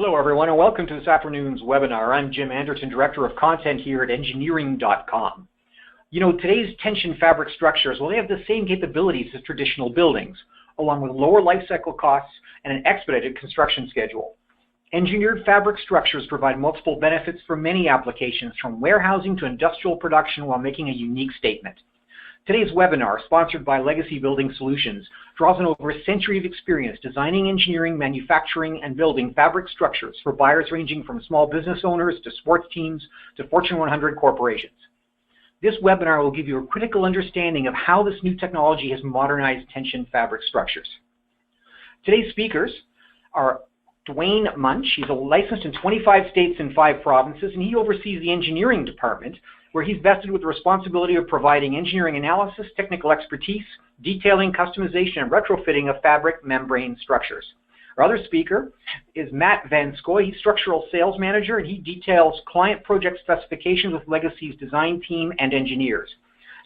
Hello everyone and welcome to this afternoon's webinar. I'm Jim Anderton, Director of Content here at engineering.com. You know, today's tension fabric structures, well, they have the same capabilities as traditional buildings, along with lower life cycle costs and an expedited construction schedule. Engineered fabric structures provide multiple benefits for many applications, from warehousing to industrial production, while making a unique statement. Today's webinar, sponsored by Legacy Building Solutions, draws on over a century of experience designing, engineering, manufacturing, and building fabric structures for buyers ranging from small business owners to sports teams to Fortune 100 corporations. This webinar will give you a critical understanding of how this new technology has modernized tension fabric structures. Today's speakers are Dwayne Munch. He's licensed in 25 states and 5 provinces, and he oversees the engineering department, where he's vested with the responsibility of providing engineering analysis, technical expertise, detailing, customization, and retrofitting of fabric membrane structures. Our other speaker is Matt Van Scoy. He's structural sales manager, and he details client project specifications with Legacy's design team and engineers.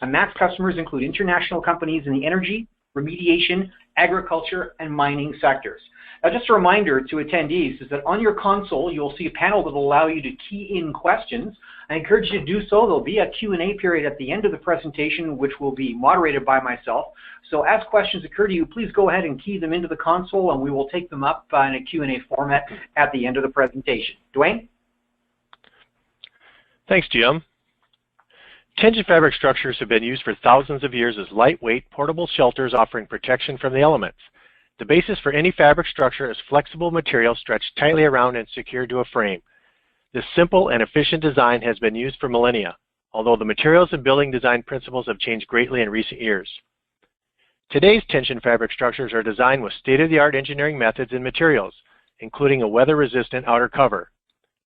And Matt's customers include international companies in the energy, remediation, agriculture, and mining sectors. Now, just a reminder to attendees is that on your console, you'll see a panel that will allow you to key in questions. I encourage you to do so. There'll be a Q&A period at the end of the presentation, which will be moderated by myself. So as questions occur to you, please go ahead and key them into the console, and we will take them up in a Q&A format at the end of the presentation. Dwayne? Thanks, Jim. Tension fabric structures have been used for thousands of years as lightweight, portable shelters offering protection from the elements. The basis for any fabric structure is flexible material stretched tightly around and secured to a frame. This simple and efficient design has been used for millennia, although the materials and building design principles have changed greatly in recent years. Today's tension fabric structures are designed with state-of-the-art engineering methods and materials, including a weather-resistant outer cover.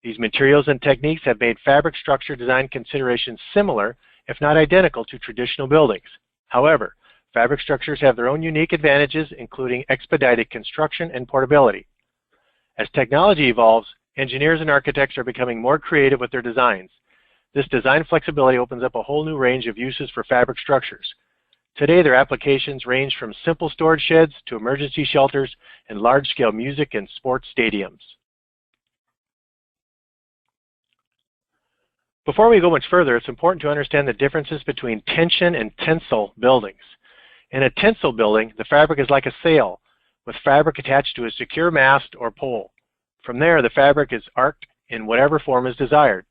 These materials and techniques have made fabric structure design considerations similar, if not identical, to traditional buildings. However, fabric structures have their own unique advantages, including expedited construction and portability. As technology evolves, engineers and architects are becoming more creative with their designs. This design flexibility opens up a whole new range of uses for fabric structures. Today, their applications range from simple storage sheds to emergency shelters and large-scale music and sports stadiums. Before we go much further, it's important to understand the differences between tension and tensile buildings. In a tensile building, the fabric is like a sail, with fabric attached to a secure mast or pole. From there, the fabric is arced in whatever form is desired.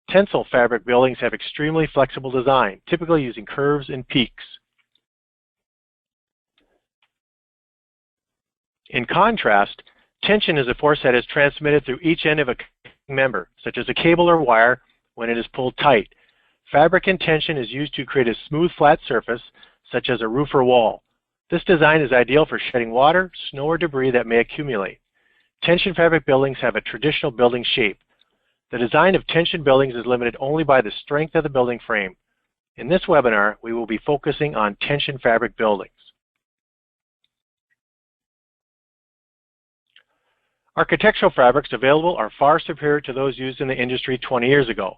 Tensile fabric buildings have extremely flexible design, typically using curves and peaks. In contrast, tension is a force that is transmitted through each end of a member, such as a cable or wire, when it is pulled tight. Fabric in tension is used to create a smooth, flat surface, such as a roof or wall. This design is ideal for shedding water, snow, or debris that may accumulate. Tension fabric buildings have a traditional building shape. The design of tension buildings is limited only by the strength of the building frame. In this webinar, we will be focusing on tension fabric buildings. Architectural fabrics available are far superior to those used in the industry 20 years ago,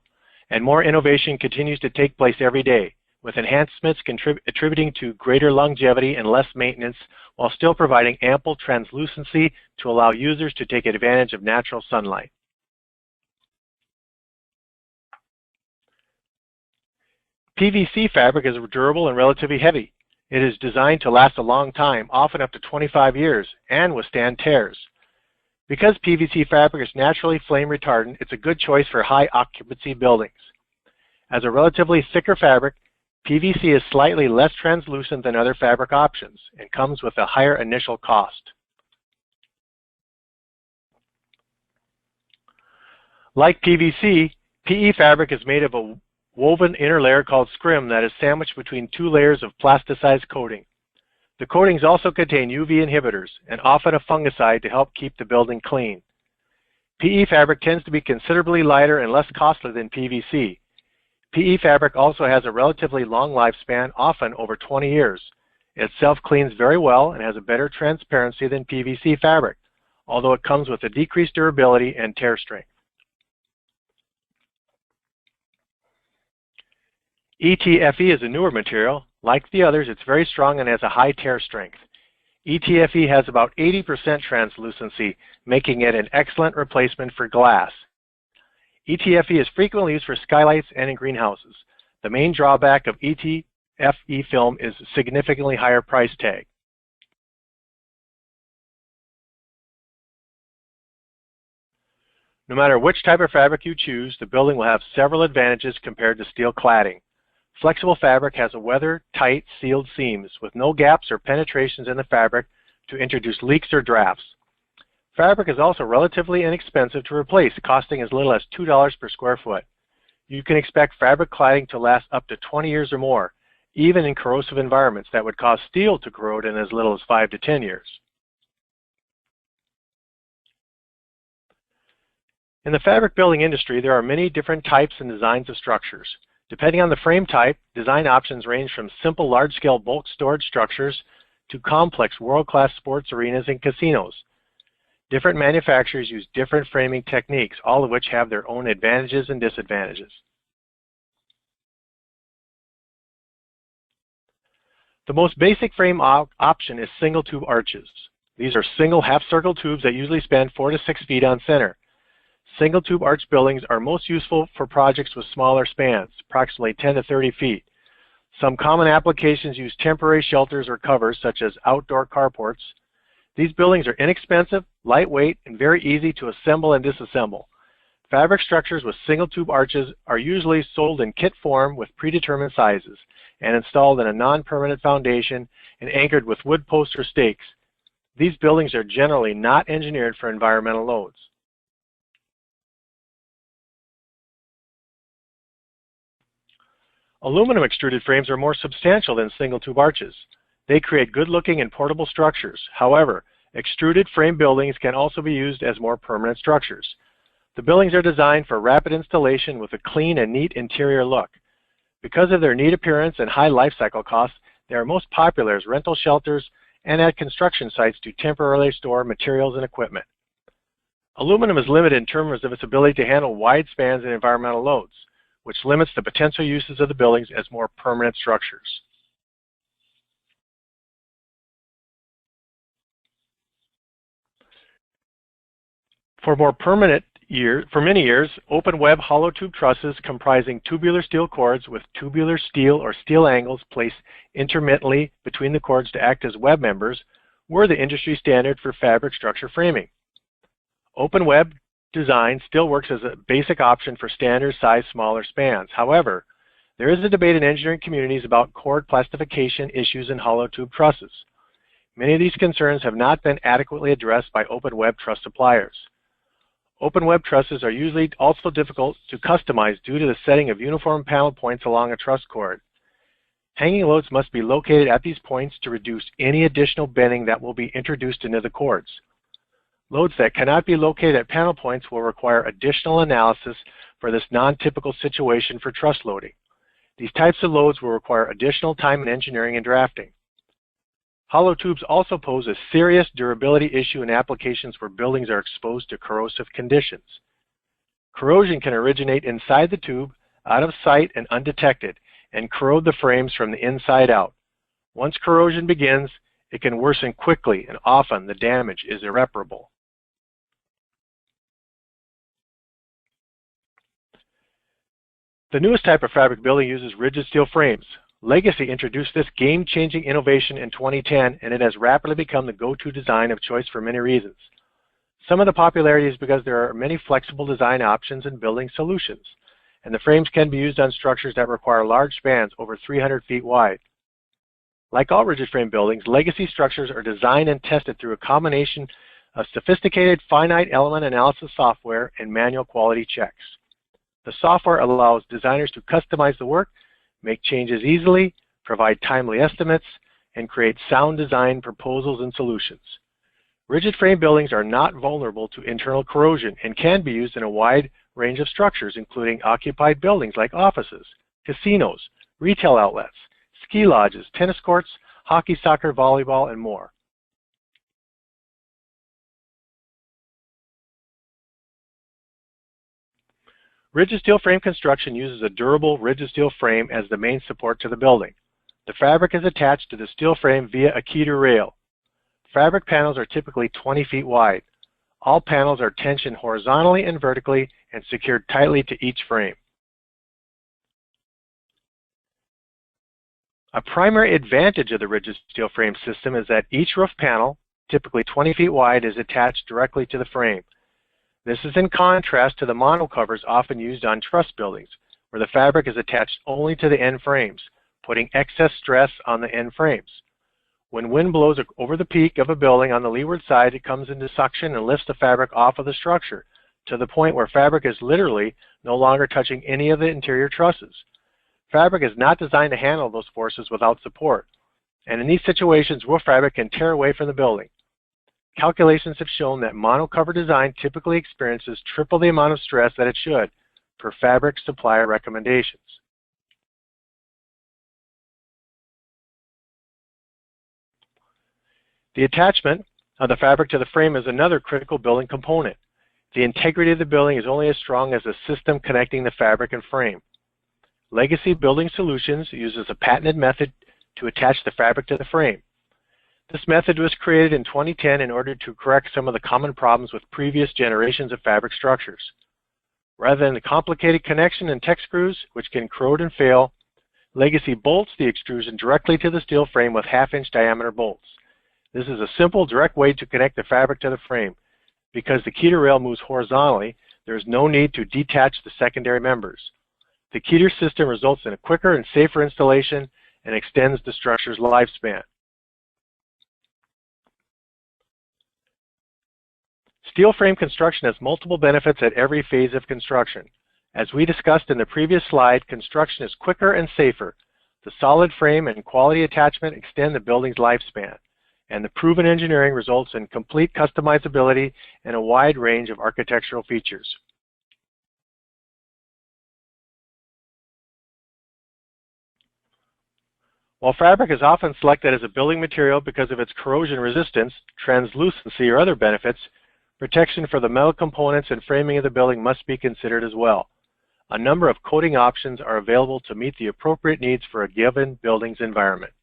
and more innovation continues to take place every day, with enhancements attributing to greater longevity and less maintenance, while still providing ample translucency to allow users to take advantage of natural sunlight. PVC fabric is durable and relatively heavy. It is designed to last a long time, often up to 25 years, and withstand tears. Because PVC fabric is naturally flame retardant, it's a good choice for high occupancy buildings. As a relatively thicker fabric, PVC is slightly less translucent than other fabric options and comes with a higher initial cost. Like PVC, PE fabric is made of a woven inner layer called scrim that is sandwiched between 2 layers of plasticized coating. The coatings also contain UV inhibitors and often a fungicide to help keep the building clean. PE fabric tends to be considerably lighter and less costly than PVC. PE fabric also has a relatively long lifespan, often over 20 years. It self-cleans very well and has a better transparency than PVC fabric, although it comes with a decreased durability and tear strength. ETFE is a newer material. Like the others, it's very strong and has a high tear strength. ETFE has about 80% translucency, making it an excellent replacement for glass. ETFE is frequently used for skylights and in greenhouses. The main drawback of ETFE film is a significantly higher price tag. No matter which type of fabric you choose, the building will have several advantages compared to steel cladding. Flexible fabric has a weather-tight sealed seams with no gaps or penetrations in the fabric to introduce leaks or drafts. Fabric is also relatively inexpensive to replace, costing as little as $2 per square foot. You can expect fabric cladding to last up to 20 years or more, even in corrosive environments that would cause steel to corrode in as little as 5 to 10 years. In the fabric building industry, there are many different types and designs of structures. Depending on the frame type, design options range from simple large-scale bulk storage structures to complex world-class sports arenas and casinos. Different manufacturers use different framing techniques, all of which have their own advantages and disadvantages. The most basic frame option is single tube arches. These are single half-circle tubes that usually span 4 to 6 feet on center. Single tube arch buildings are most useful for projects with smaller spans, approximately 10 to 30 feet. Some common applications use temporary shelters or covers, such as outdoor carports. These buildings are inexpensive, lightweight, and very easy to assemble and disassemble. Fabric structures with single tube arches are usually sold in kit form with predetermined sizes and installed in a non-permanent foundation and anchored with wood posts or stakes. These buildings are generally not engineered for environmental loads. Aluminum extruded frames are more substantial than single tube arches. They create good-looking and portable structures. However, extruded frame buildings can also be used as more permanent structures. The buildings are designed for rapid installation with a clean and neat interior look. Because of their neat appearance and high life cycle costs, they are most popular as rental shelters and at construction sites to temporarily store materials and equipment. Aluminum is limited in terms of its ability to handle wide spans and environmental loads, which limits the potential uses of the buildings as more permanent structures. For many years, open web hollow tube trusses comprising tubular steel cords with tubular steel or steel angles placed intermittently between the cords to act as web members were the industry standard for fabric structure framing. Open web design still works as a basic option for standard size smaller spans. However, there is a debate in engineering communities about cord plastification issues in hollow tube trusses. Many of these concerns have not been adequately addressed by open web truss suppliers. Open web trusses are usually also difficult to customize due to the setting of uniform panel points along a truss cord. Hanging loads must be located at these points to reduce any additional bending that will be introduced into the cords. Loads that cannot be located at panel points will require additional analysis for this non-typical situation for truss loading. These types of loads will require additional time in engineering and drafting. Hollow tubes also pose a serious durability issue in applications where buildings are exposed to corrosive conditions. Corrosion can originate inside the tube, out of sight and undetected, and corrode the frames from the inside out. Once corrosion begins, it can worsen quickly, and often the damage is irreparable. The newest type of fabric building uses rigid steel frames. Legacy introduced this game-changing innovation in 2010, and it has rapidly become the go-to design of choice for many reasons. Some of the popularity is because there are many flexible design options and building solutions, and the frames can be used on structures that require large spans over 300 feet wide. Like all rigid frame buildings, legacy structures are designed and tested through a combination of sophisticated finite element analysis software and manual quality checks. The software allows designers to customize the work, make changes easily, provide timely estimates, and create sound design proposals and solutions. Rigid frame buildings are not vulnerable to internal corrosion and can be used in a wide range of structures, including occupied buildings like offices, casinos, retail outlets, ski lodges, tennis courts, hockey, soccer, volleyball, and more. Rigid steel frame construction uses a durable rigid steel frame as the main support to the building. The fabric is attached to the steel frame via a Keter rail. fabric panels are typically 20 feet wide. All panels are tensioned horizontally and vertically and secured tightly to each frame. A primary advantage of the rigid steel frame system is that each roof panel, typically 20 feet wide, is attached directly to the frame. This is in contrast to the monocovers often used on truss buildings, where the fabric is attached only to the end frames, putting excess stress on the end frames. When wind blows over the peak of a building on the leeward side, it comes into suction and lifts the fabric off of the structure, to the point where fabric is literally no longer touching any of the interior trusses. Fabric is not designed to handle those forces without support, and in these situations, roof fabric can tear away from the building. Calculations have shown that monocover design typically experiences triple the amount of stress that it should, per fabric supplier recommendations. The attachment of the fabric to the frame is another critical building component. The integrity of the building is only as strong as the system connecting the fabric and frame. Legacy Building Solutions uses a patented method to attach the fabric to the frame. This method was created in 2010 in order to correct some of the common problems with previous generations of fabric structures. Rather than the complicated connection and tech screws, which can corrode and fail, Legacy bolts the extrusion directly to the steel frame with half-inch diameter bolts. This is a simple, direct way to connect the fabric to the frame. Because the Keter rail moves horizontally, there is no need to detach the secondary members. The Keter system results in a quicker and safer installation and extends the structure's lifespan. Steel frame construction has multiple benefits at every phase of construction. As we discussed in the previous slide, construction is quicker and safer. The solid frame and quality attachment extend the building's lifespan, and the proven engineering results in complete customizability and a wide range of architectural features. While fabric is often selected as a building material because of its corrosion resistance, translucency, or other benefits, protection for the metal components and framing of the building must be considered as well. A number of coating options are available to meet the appropriate needs for a given building's environment.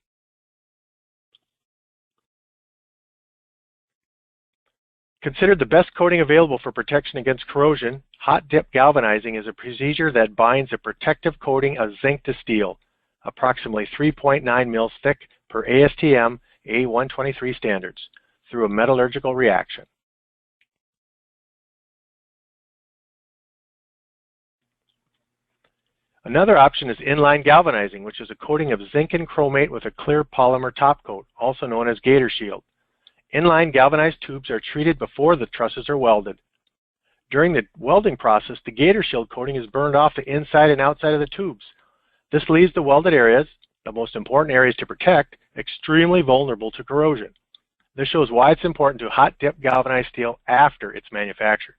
Considered the best coating available for protection against corrosion, hot dip galvanizing is a procedure that binds a protective coating of zinc to steel, approximately 3.9 mils thick per ASTM A123 standards, through a metallurgical reaction. Another option is inline galvanizing, which is a coating of zinc and chromate with a clear polymer top coat, also known as gator shield. Inline galvanized tubes are treated before the trusses are welded. During the welding process, the gator shield coating is burned off the inside and outside of the tubes. This leaves the welded areas, the most important areas to protect, extremely vulnerable to corrosion. This shows why it's important to hot dip galvanized steel after it's manufactured.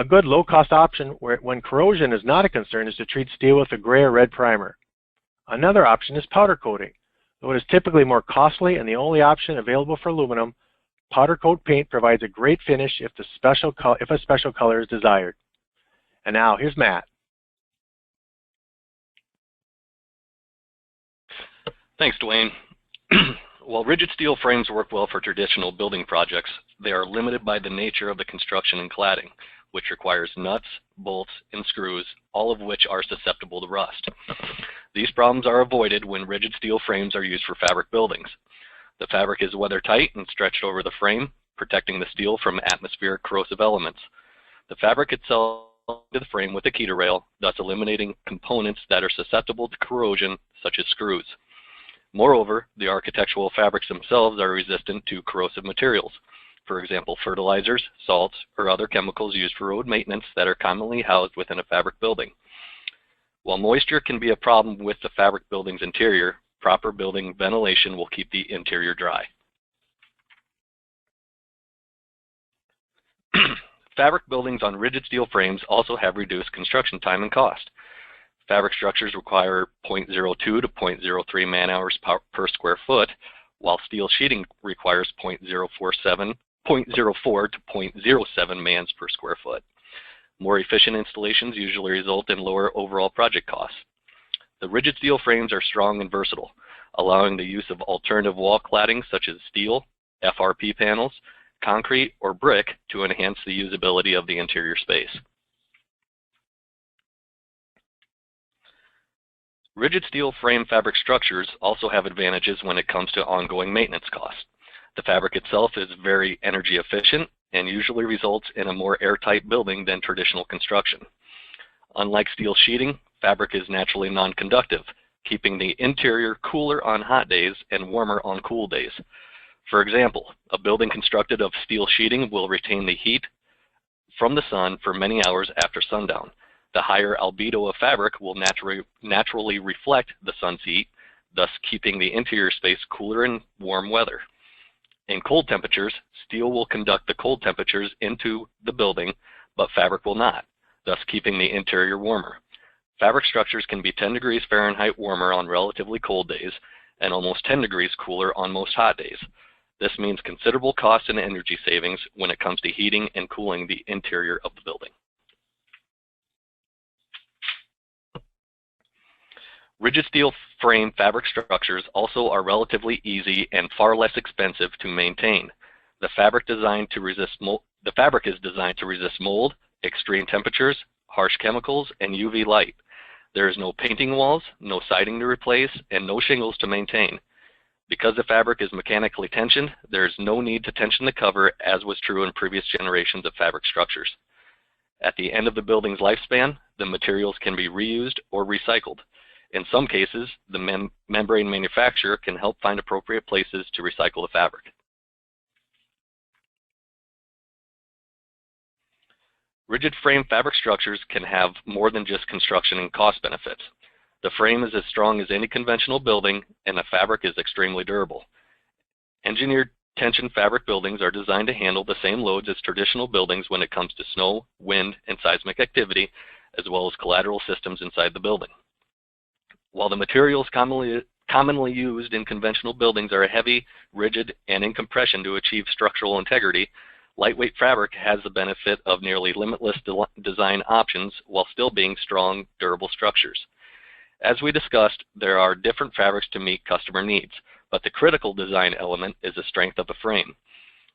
A good low-cost option when corrosion is not a concern is to treat steel with a gray or red primer. Another option is powder coating. Though it is typically more costly and the only option available for aluminum, powder coat paint provides a great finish if a special color is desired. And now, here's Matt. Thanks, Dwayne. While rigid steel frames work well for traditional building projects, they are limited by the nature of the construction and cladding, which requires nuts, bolts, and screws, all of which are susceptible to rust. These problems are avoided when rigid steel frames are used for fabric buildings. The fabric is weather tight and stretched over the frame, protecting the steel from atmospheric corrosive elements. The fabric itself to the frame with a Keter rail, thus eliminating components that are susceptible to corrosion, such as screws. Moreover, the architectural fabrics themselves are resistant to corrosive materials. For example, fertilizers, salts, or other chemicals used for road maintenance that are commonly housed within a fabric building. While moisture can be a problem with the fabric building's interior, proper building ventilation will keep the interior dry. Fabric buildings on rigid steel frames also have reduced construction time and cost. Fabric structures require 0.02 to 0.03 man-hours per square foot, while steel sheeting requires 0.04 to 0.07 mans per square foot. More efficient installations usually result in lower overall project costs. The rigid steel frames are strong and versatile, allowing the use of alternative wall cladding such as steel, FRP panels, concrete, or brick to enhance the usability of the interior space. Rigid steel frame fabric structures also have advantages when it comes to ongoing maintenance costs. The fabric itself is very energy efficient and usually results in a more airtight building than traditional construction. Unlike steel sheeting, fabric is naturally non-conductive, keeping the interior cooler on hot days and warmer on cool days. For example, a building constructed of steel sheeting will retain the heat from the sun for many hours after sundown. The higher albedo of fabric will naturally reflect the sun's heat, thus keeping the interior space cooler in warm weather. In cold temperatures, steel will conduct the cold temperatures into the building, but fabric will not, thus keeping the interior warmer. Fabric structures can be 10 degrees Fahrenheit warmer on relatively cold days and almost 10 degrees cooler on most hot days. This means considerable cost and energy savings when it comes to heating and cooling the interior of the building. Rigid steel frame fabric structures also are relatively easy and far less expensive to maintain. The fabric is designed to resist mold, extreme temperatures, harsh chemicals, and UV light. There is no painting walls, no siding to replace, and no shingles to maintain. Because the fabric is mechanically tensioned, there is no need to tension the cover as was true in previous generations of fabric structures. At the end of the building's lifespan, the materials can be reused or recycled. In some cases, the membrane manufacturer can help find appropriate places to recycle the fabric. Rigid frame fabric structures can have more than just construction and cost benefits. The frame is as strong as any conventional building, and the fabric is extremely durable. Engineered tension fabric buildings are designed to handle the same loads as traditional buildings when it comes to snow, wind, and seismic activity, as well as collateral systems inside the building. While the materials commonly used in conventional buildings are heavy, rigid, and in compression to achieve structural integrity, lightweight fabric has the benefit of nearly limitless design options while still being strong, durable structures. As we discussed, there are different fabrics to meet customer needs, but the critical design element is the strength of the frame.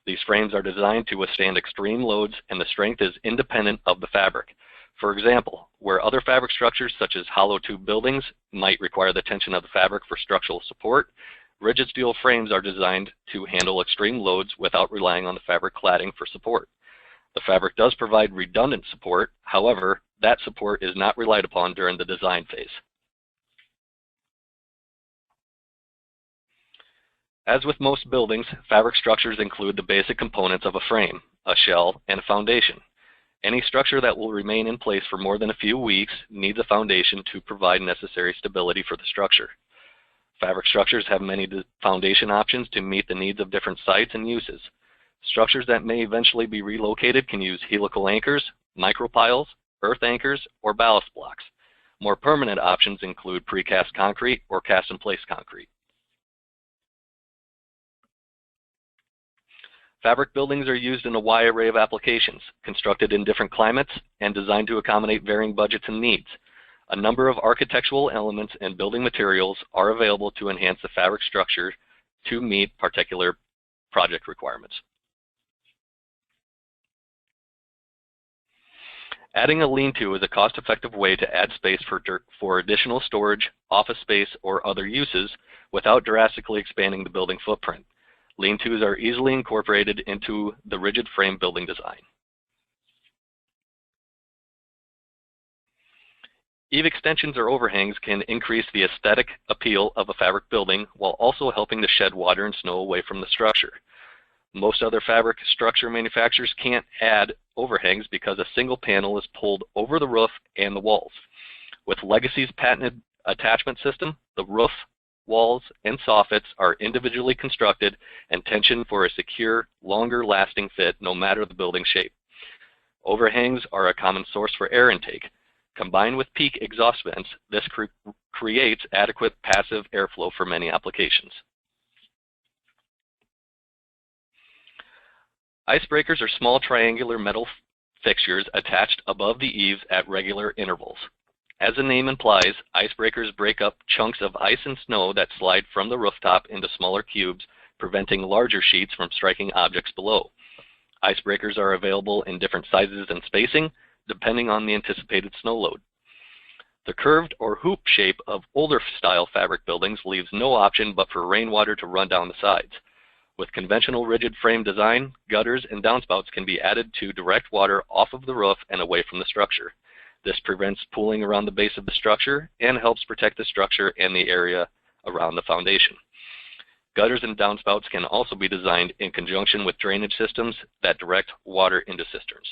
These frames are designed to withstand extreme loads, and the strength is independent of the fabric. For example, where other fabric structures such as hollow tube buildings might require the tension of the fabric for structural support, rigid steel frames are designed to handle extreme loads without relying on the fabric cladding for support. The fabric does provide redundant support, however, that support is not relied upon during the design phase. As with most buildings, fabric structures include the basic components of a frame, a shell, and a foundation. Any structure that will remain in place for more than a few weeks needs a foundation to provide necessary stability for the structure. Fabric structures have many foundation options to meet the needs of different sites and uses. Structures that may eventually be relocated can use helical anchors, micropiles, earth anchors, or ballast blocks. More permanent options include precast concrete or cast-in-place concrete. Fabric buildings are used in a wide array of applications, constructed in different climates, and designed to accommodate varying budgets and needs. A number of architectural elements and building materials are available to enhance the fabric structure to meet particular project requirements. Adding a lean-to is a cost-effective way to add space for additional storage, office space, or other uses without drastically expanding the building footprint. Lean-tos are easily incorporated into the rigid frame building design. Eave extensions or overhangs can increase the aesthetic appeal of a fabric building while also helping to shed water and snow away from the structure. Most other fabric structure manufacturers can't add overhangs because a single panel is pulled over the roof and the walls. With Legacy's patented attachment system, the roof, walls, and soffits are individually constructed and tensioned for a secure, longer-lasting fit no matter the building shape. Overhangs are a common source for air intake. Combined with peak exhaust vents, this creates adequate passive airflow for many applications. Icebreakers are small triangular metal fixtures attached above the eaves at regular intervals. As the name implies, icebreakers break up chunks of ice and snow that slide from the rooftop into smaller cubes, preventing larger sheets from striking objects below. Icebreakers are available in different sizes and spacing, depending on the anticipated snow load. The curved or hoop shape of older style fabric buildings leaves no option but for rainwater to run down the sides. With conventional rigid frame design, gutters and downspouts can be added to direct water off of the roof and away from the structure. This prevents pooling around the base of the structure and helps protect the structure and the area around the foundation. Gutters and downspouts can also be designed in conjunction with drainage systems that direct water into cisterns.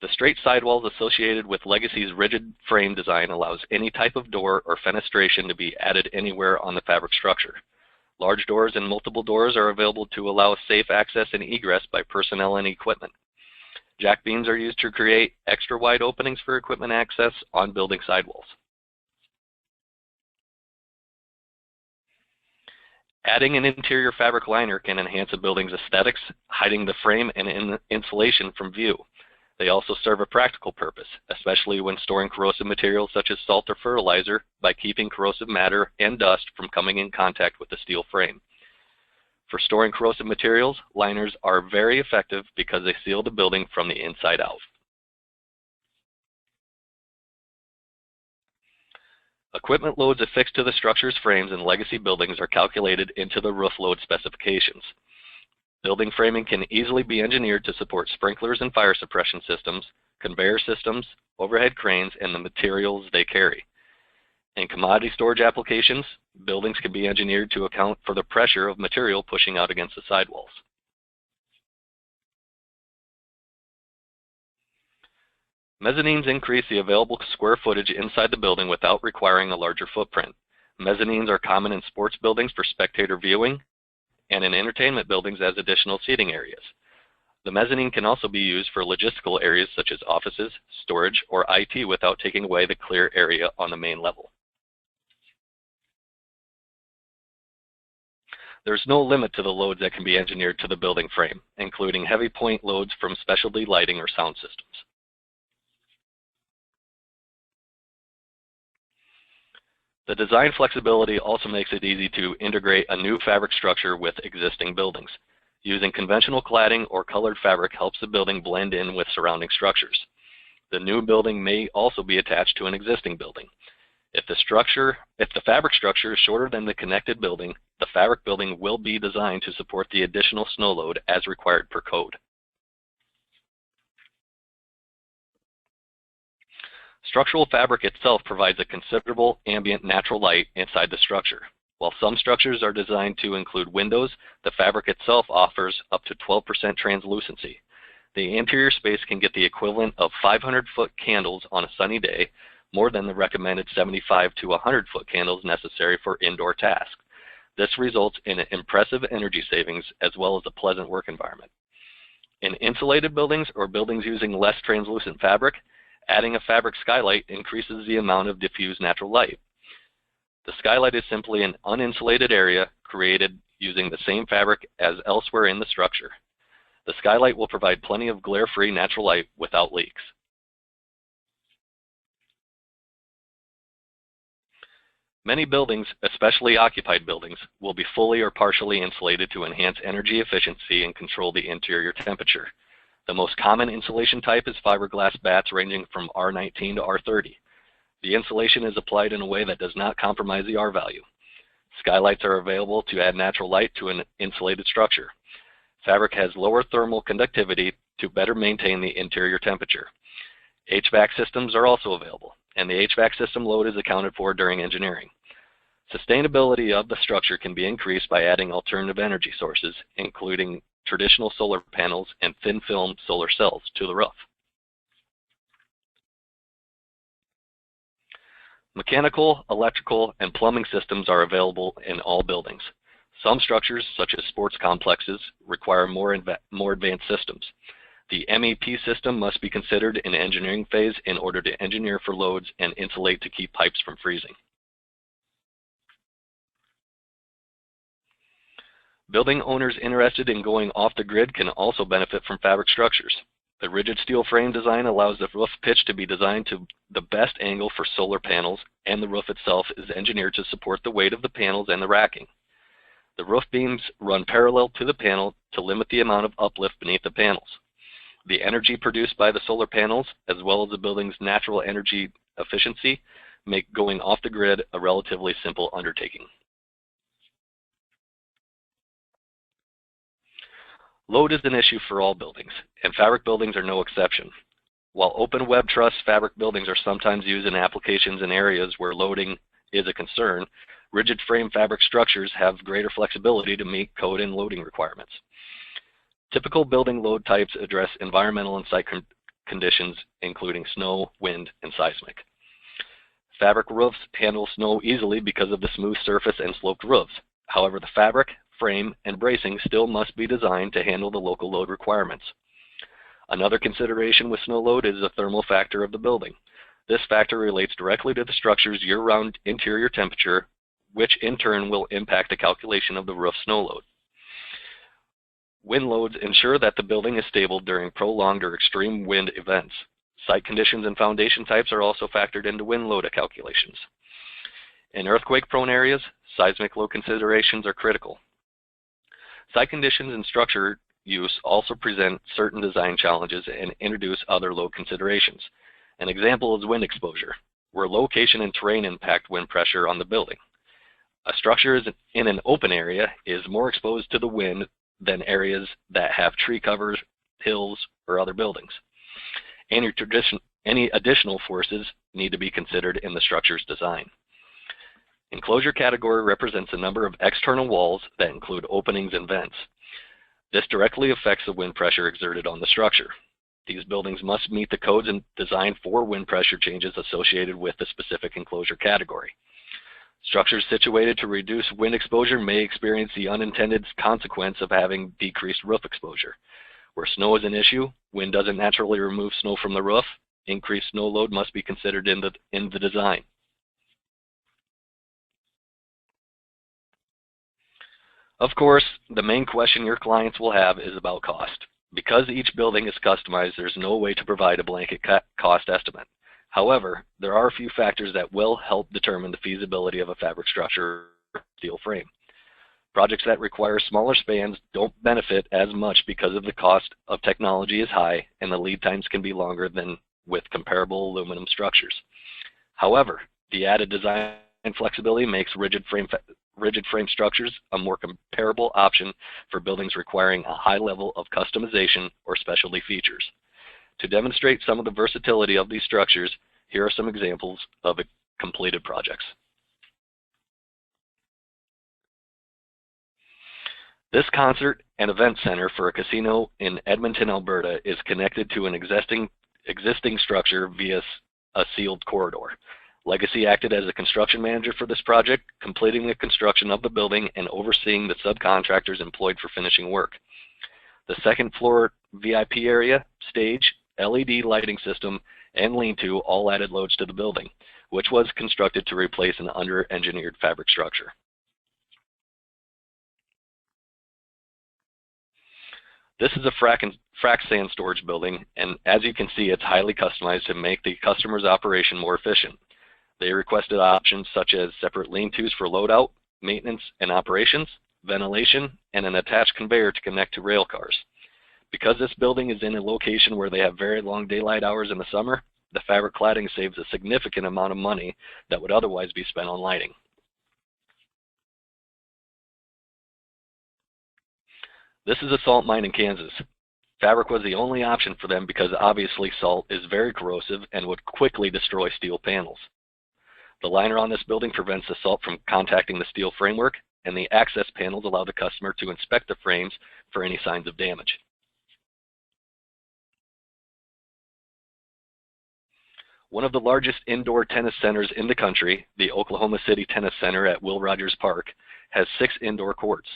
The straight sidewalls associated with Legacy's rigid frame design allows any type of door or fenestration to be added anywhere on the fabric structure. Large doors and multiple doors are available to allow safe access and egress by personnel and equipment. Jack beams are used to create extra wide openings for equipment access on building sidewalls. Adding an interior fabric liner can enhance a building's aesthetics, hiding the frame and insulation from view. They also serve a practical purpose, especially when storing corrosive materials such as salt or fertilizer by keeping corrosive matter and dust from coming in contact with the steel frame. For storing corrosive materials, liners are very effective because they seal the building from the inside out. Equipment loads affixed to the structure's frames in Legacy buildings are calculated into the roof load specifications. Building framing can easily be engineered to support sprinklers and fire suppression systems, conveyor systems, overhead cranes, and the materials they carry. In commodity storage applications, buildings can be engineered to account for the pressure of material pushing out against the sidewalls. Mezzanines increase the available square footage inside the building without requiring a larger footprint. Mezzanines are common in sports buildings for spectator viewing and in entertainment buildings as additional seating areas. The mezzanine can also be used for logistical areas such as offices, storage, or IT without taking away the clear area on the main level. There's no limit to the loads that can be engineered to the building frame, including heavy point loads from specialty lighting or sound systems. The design flexibility also makes it easy to integrate a new fabric structure with existing buildings. Using conventional cladding or colored fabric helps the building blend in with surrounding structures. The new building may also be attached to an existing building. If the fabric structure is shorter than the connected building, the fabric building will be designed to support the additional snow load as required per code. Structural fabric itself provides a considerable ambient natural light inside the structure. While some structures are designed to include windows, the fabric itself offers up to 12% translucency. The interior space can get the equivalent of 500-foot candles on a sunny day, more than the recommended 75 to 100-foot candles necessary for indoor tasks. This results in impressive energy savings as well as a pleasant work environment. In insulated buildings or buildings using less translucent fabric, adding a fabric skylight increases the amount of diffused natural light. The skylight is simply an uninsulated area created using the same fabric as elsewhere in the structure. The skylight will provide plenty of glare-free natural light without leaks. Many buildings, especially occupied buildings, will be fully or partially insulated to enhance energy efficiency and control the interior temperature. The most common insulation type is fiberglass bats ranging from R19 to R30. The insulation is applied in a way that does not compromise the R value. Skylights are available to add natural light to an insulated structure. Fabric has lower thermal conductivity to better maintain the interior temperature. HVAC systems are also available, and the HVAC system load is accounted for during engineering. Sustainability of the structure can be increased by adding alternative energy sources, including traditional solar panels and thin film solar cells to the roof. Mechanical, electrical, and plumbing systems are available in all buildings. Some structures, such as sports complexes, require more advanced systems. The MEP system must be considered in the engineering phase in order to engineer for loads and insulate to keep pipes from freezing. Building owners interested in going off the grid can also benefit from fabric structures. The rigid steel frame design allows the roof pitch to be designed to the best angle for solar panels, and the roof itself is engineered to support the weight of the panels and the racking. The roof beams run parallel to the panel to limit the amount of uplift beneath the panels. The energy produced by the solar panels, as well as the building's natural energy efficiency, make going off the grid a relatively simple undertaking. Load is an issue for all buildings, and fabric buildings are no exception. While open web truss fabric buildings are sometimes used in applications in areas where loading is a concern, rigid frame fabric structures have greater flexibility to meet code and loading requirements. Typical building load types address environmental and site conditions, including snow, wind, and seismic. Fabric roofs handle snow easily because of the smooth surface and sloped roofs. However, the fabric, frame, and bracing still must be designed to handle the local load requirements. Another consideration with snow load is the thermal factor of the building. This factor relates directly to the structure's year-round interior temperature, which in turn will impact the calculation of the roof snow load. Wind loads ensure that the building is stable during prolonged or extreme wind events. Site conditions and foundation types are also factored into wind load calculations. In earthquake-prone areas, seismic load considerations are critical. Site conditions and structure use also present certain design challenges and introduce other load considerations. An example is wind exposure, where location and terrain impact wind pressure on the building. A structure in an open area is more exposed to the wind than areas that have tree covers, hills, or other buildings. Any additional forces need to be considered in the structure's design. Enclosure category represents a number of external walls that include openings and vents. This directly affects the wind pressure exerted on the structure. These buildings must meet the codes and design for wind pressure changes associated with the specific enclosure category. Structures situated to reduce wind exposure may experience the unintended consequence of having decreased roof exposure. Where snow is an issue, wind doesn't naturally remove snow from the roof. Increased snow load must be considered in the design. Of course, the main question your clients will have is about cost. Because each building is customized, there's no way to provide a blanket cost estimate. However, there are a few factors that will help determine the feasibility of a fabric structure or steel frame. Projects that require smaller spans don't benefit as much because of the cost of technology is high and the lead times can be longer than with comparable aluminum structures. However, the added design flexibility makes rigid frame structures a more comparable option for buildings requiring a high level of customization or specialty features. To demonstrate some of the versatility of these structures, here are some examples of completed projects. This concert and event center for a casino in Edmonton, Alberta is connected to an existing structure via a sealed corridor. Legacy acted as a construction manager for this project, completing the construction of the building and overseeing the subcontractors employed for finishing work. The second floor VIP area, stage, LED lighting system, and lean-to all added loads to the building, which was constructed to replace an under-engineered fabric structure. This is a frac sand storage building, and as you can see, it's highly customized to make the customer's operation more efficient. They requested options such as separate lean-tos for loadout, maintenance and operations, ventilation, and an attached conveyor to connect to rail cars. Because this building is in a location where they have very long daylight hours in the summer, the fabric cladding saves a significant amount of money that would otherwise be spent on lighting. This is a salt mine in Kansas. Fabric was the only option for them because obviously salt is very corrosive and would quickly destroy steel panels. The liner on this building prevents the salt from contacting the steel framework, and the access panels allow the customer to inspect the frames for any signs of damage. One of the largest indoor tennis centers in the country, the Oklahoma City Tennis Center at Will Rogers Park, has 6 indoor courts.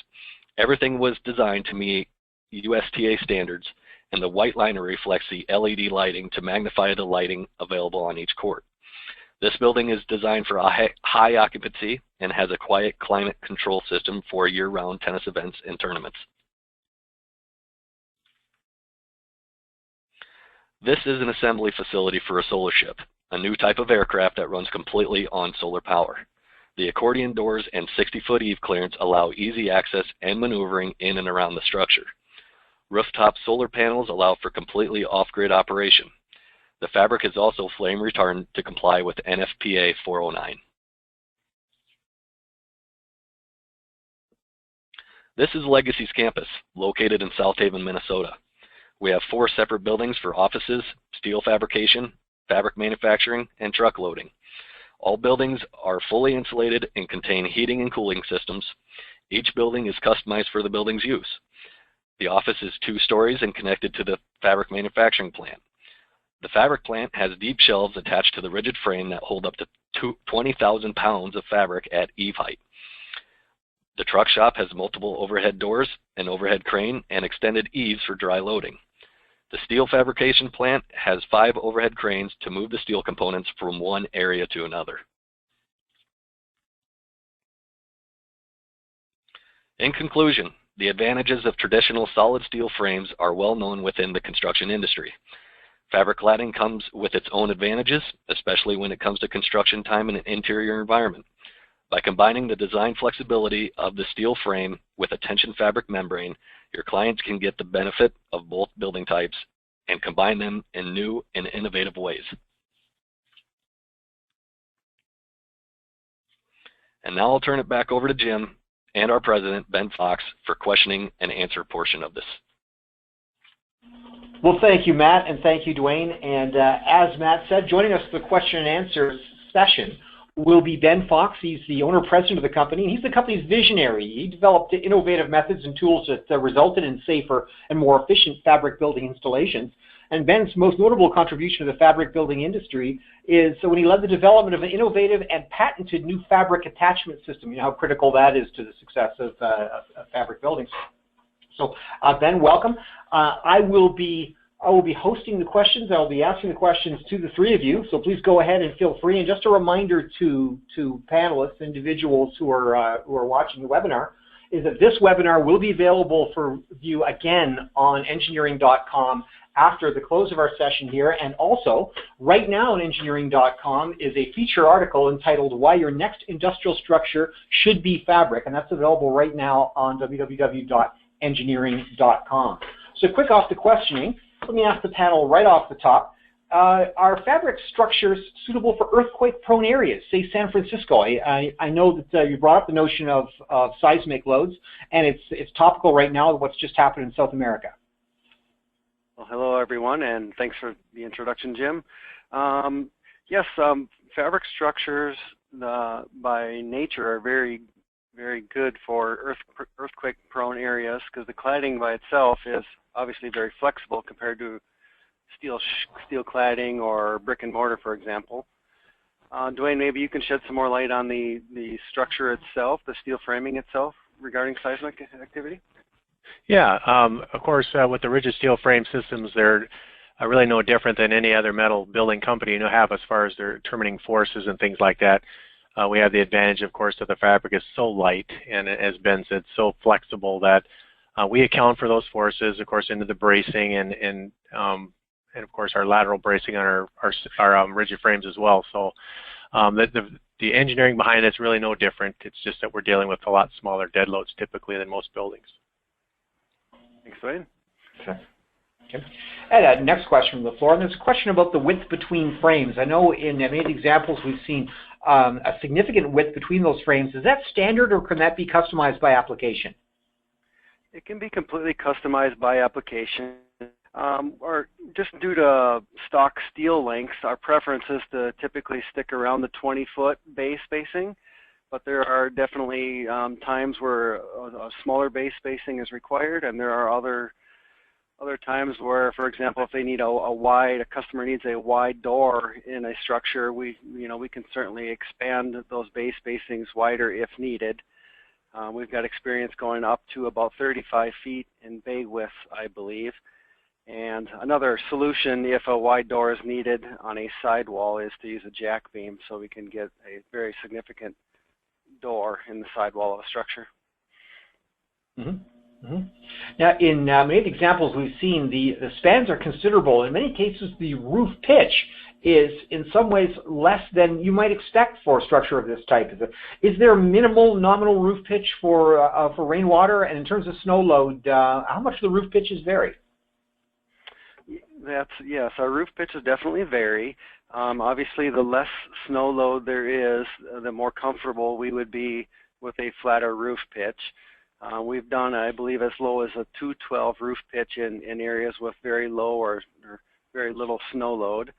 Everything was designed to meet USTA standards, and the white liner reflects the LED lighting to magnify the lighting available on each court. This building is designed for a high occupancy and has a quiet climate control system for year-round tennis events and tournaments. This is an assembly facility for a solar ship, a new type of aircraft that runs completely on solar power. The accordion doors and 60-foot eave clearance allow easy access and maneuvering in and around the structure. Rooftop solar panels allow for completely off-grid operation. The fabric is also flame retardant to comply with NFPA 409. This is Legacy's campus, located in South Haven, Minnesota. We have 4 separate buildings for offices, steel fabrication, fabric manufacturing, and truck loading. All buildings are fully insulated and contain heating and cooling systems. Each building is customized for the building's use. The office is 2 stories and connected to the fabric manufacturing plant. The fabric plant has deep shelves attached to the rigid frame that hold up to 20,000 pounds of fabric at eave height. The truck shop has multiple overhead doors, an overhead crane, and extended eaves for dry loading. The steel fabrication plant has 5 overhead cranes to move the steel components from one area to another. In conclusion, the advantages of traditional solid steel frames are well known within the construction industry. Fabric cladding comes with its own advantages, especially when it comes to construction time in an interior environment. By combining the design flexibility of the steel frame with a tension fabric membrane, your clients can get the benefit of both building types and combine them in new and innovative ways. And now I'll turn it back over to Jim and our president, Ben Fox, for questioning and answer portion of this. Well, thank you, Matt, and thank you, Dwayne. And as Matt said, joining us for the question and answer session will be Ben Fox. He's the owner-president of the company, and he's the company's visionary. He developed innovative methods and tools that resulted in safer and more efficient fabric building installations. And Ben's most notable contribution to the fabric building industry is when he led the development of an innovative and patented new fabric attachment system. You know how critical that is to the success of fabric buildings. So, Ben, welcome. I will be hosting the questions. I'll be asking the questions to the 3 of you, so please go ahead and feel free. And just a reminder to panelists, individuals who are watching the webinar, is that this webinar will be available for view again on engineering.com after the close of our session here. And also, right now on engineering.com is a feature article entitled Why Your Next Industrial Structure Should Be Fabric, and that's available right now on www.engineering.com. So quick off the questioning, let me ask the panel right off the top. Are fabric structures suitable for earthquake-prone areas, say San Francisco? I know that you brought up the notion of seismic loads, and it's topical right now with what's just happened in South America. Well, hello, everyone, and thanks for the introduction, Jim. Yes, fabric structures by nature are very, very good for earthquake-prone areas because the cladding by itself is obviously very flexible compared to steel cladding or brick and mortar, for example. Dwayne, maybe you can shed some more light on the structure itself, the steel framing itself, regarding seismic activity? Yeah, of course, with the rigid steel frame systems, they're really no different than any other metal building company you have as far as their determining forces and things like that. We have the advantage, of course, that the fabric is so light and, as Ben said, so flexible that we account for those forces, of course, into the bracing and of course, our lateral bracing on our rigid frames as well. So the engineering behind it is really no different. It's just that we're dealing with a lot smaller dead loads typically than most buildings. Thanks, Dwayne. Okay. And next question from the floor. And there's a question about the width between frames. I know in many of the examples we've seen a significant width between those frames. Is that standard, or can that be customized by application? It can be completely customized by application, or just due to stock steel lengths, our preference is to typically stick around the 20-foot base spacing, but there are definitely times where a smaller base spacing is required, and there are other times where, for example, if they need a customer needs a wide door in a structure, we can certainly expand those base spacings wider if needed. We've got experience going up to about 35 feet in bay width, I believe. And another solution, if a wide door is needed on a sidewall, is to use a jack beam so we can get a very significant door in the sidewall of a structure. Mm-hmm. Mhm. Now, in many of the examples we've seen, the spans are considerable. In many cases, the roof pitch is in some ways less than you might expect for a structure of this type. Is there a minimal nominal roof pitch for rainwater? And in terms of snow load, how much the roof pitches vary? Yes, our roof pitches definitely vary. Obviously, the less snow load there is, the more comfortable we would be with a flatter roof pitch. We've done, I believe, as low as a 212 roof pitch in areas with very low or very little snow load.